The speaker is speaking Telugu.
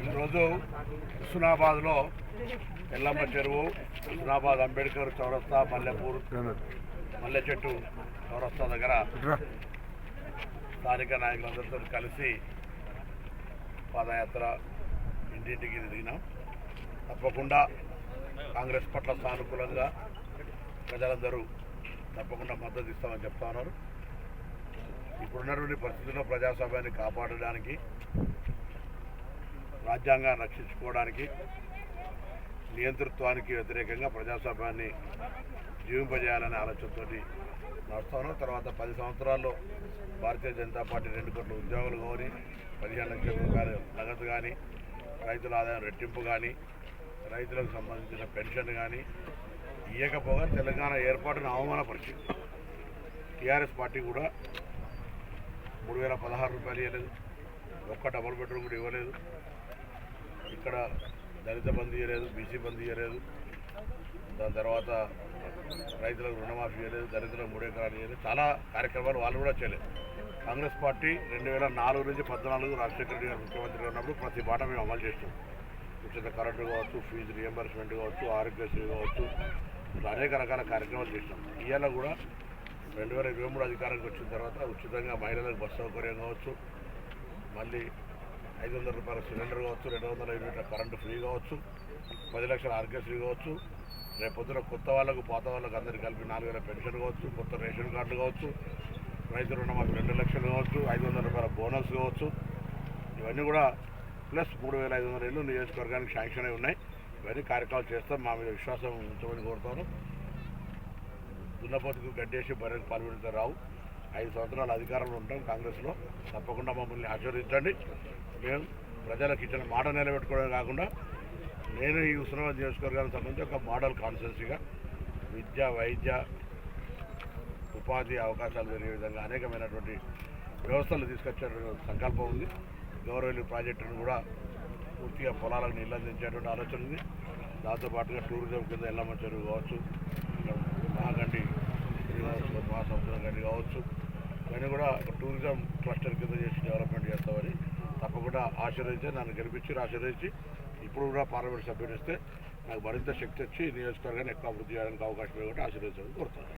ఈరోజు హుస్నాబాద్లో ఎల్లమ్మ చెరువు, హుస్నాబాద్ అంబేద్కర్ చౌరస్తా, మల్లెపూర్ మల్లె చెట్టు చౌరస్తా దగ్గర స్థానిక నాయకులందరితో కలిసి పాదయాత్ర ఇంటింటికి తిరిగినాం. తప్పకుండా కాంగ్రెస్ పట్ల సానుకూలంగా ప్రజలందరూ తప్పకుండా మద్దతు ఇస్తామని చెప్తా ఉన్నారు. ఇప్పుడున్నటువంటి పరిస్థితుల్లో ప్రజాస్వామ్యాన్ని కాపాడడానికి, రాజ్యాంగాన్ని రక్షించుకోవడానికి, నియంతృత్వానికి వ్యతిరేకంగా ప్రజాస్వామ్యాన్ని జీవింపజేయాలనే ఆలోచనతో నడుస్తా ఉన్నాం. తర్వాత 10 సంవత్సరాల్లో భారతీయ జనతా పార్టీ 2 కోట్ల ఉద్యోగులు కానీ, 15 లక్షల రూపాయలు నగదు కానీ, రైతుల ఆదాయం రెట్టింపు కానీ, రైతులకు సంబంధించిన పెన్షన్ కానీ ఇవ్వకపోగా తెలంగాణ ఏర్పాటును అవమానపరిచింది. టీఆర్ఎస్ పార్టీ కూడా 3016 రూపాయలు ఇవ్వలేదు, ఒక్క డబుల్ బెడ్రూమ్ కూడా ఇవ్వలేదు, ఇక్కడ దళిత బంధు ఇవ్వలేదు, బీసీ బంధు ఇవ్వలేదు, దాని తర్వాత రైతులకు రుణమాఫీ ఇవ్వలేదు, దళితులకు 3 ఎకరాలు ఇవ్వలేదు. చాలా కార్యక్రమాలు వాళ్ళు కూడా చేయలేదు. కాంగ్రెస్ పార్టీ 2004 నుంచి 2014 రాజశేఖర రెడ్డి గారు ముఖ్యమంత్రిగా ఉన్నప్పుడు ప్రతి మాట మేము అమలు చేస్తాం. ఉచిత కరెంటు కావచ్చు, ఫీజు రియంబర్స్మెంట్ కావచ్చు, ఆరోగ్యశ్రీ కావచ్చు, ఇట్లా అనేక రకాల కార్యక్రమాలు చేసినాం. ఇవాళ కూడా 2023 అధికారానికి వచ్చిన తర్వాత ఉచితంగా మహిళలకు బస్సు సౌకర్యం కావచ్చు, మళ్ళీ 500 రూపాయల సిలిండర్ కావచ్చు, 200 యూనిట్ల కరెంటు ఫ్రీ కావచ్చు, 10 లక్షల ఆరోగ్యశ్రీ కావచ్చు, రేపు పొద్దున కొత్త వాళ్ళకు పాత వాళ్ళకు అందరికీ కలిపి 4000 పెన్షన్ కావచ్చు, కొత్త రేషన్ కార్డులు కావచ్చు, రైతు రుణమాఫీ 2 లక్షలు కావచ్చు, 500 రూపాయల బోనస్ కావచ్చు, ఇవన్నీ కూడా ప్లస్ 3500 ఇళ్ళు నియోజకవర్గానికి శాంక్షన్ అయి ఉన్నాయి. ఇవన్నీ కార్యక్రమాలు చేస్తాం. మా మీద విశ్వాసం ఉంచమని కోరుతాను. దున్నపోతుకు గడ్డేసి బర్రెకు పాల్గొడితే రావు. 5 సంవత్సరాల అధికారంలో ఉంటాం కాంగ్రెస్లో. తప్పకుండా మమ్మల్ని ఆశీర్వదించండి. మేము ప్రజలకు ఇచ్చిన మాట నిలబెట్టుకోవడం కాకుండా నేను ఈ హుస్నాబాద్ నియోజకవర్గానికి సంబంధించి ఒక మోడల్ కాన్స్టిట్యున్సీగా విద్య, వైద్య, ఉపాధి అవకాశాలు పెరిగే విధంగా అనేకమైనటువంటి వ్యవస్థలు తీసుకొచ్చే సంకల్పం ఉంది. గౌరవల్లి ప్రాజెక్టును కూడా పూర్తిగా పొలాలకు నీళ్ళు అందించేటువంటి ఆలోచన ఉంది. దాంతోపాటుగా టూరిజం కింద ఎల్లమ్మ చెరువు కావచ్చు, మహాగండి మహాసముద్రం గండి కావచ్చు, ఇవన్నీ కూడా టూరిజం క్లస్టర్ కింద చేసి డెవలప్మెంట్ చేస్తామని తప్పకుండా ఆశీర్వదించి, నన్ను గెలిపించి ఆశీర్వదించి ఇప్పుడు కూడా పార్లమెంట్ సభ్యుడు ఇస్తే నాకు మరింత శక్తి వచ్చి నియోజకవర్గాన్ని ఎక్కువ అభివృద్ధి చేయడానికి అవకాశం ఇవ్వకుండా ఆశీర్వదించాలని కోరుతాను.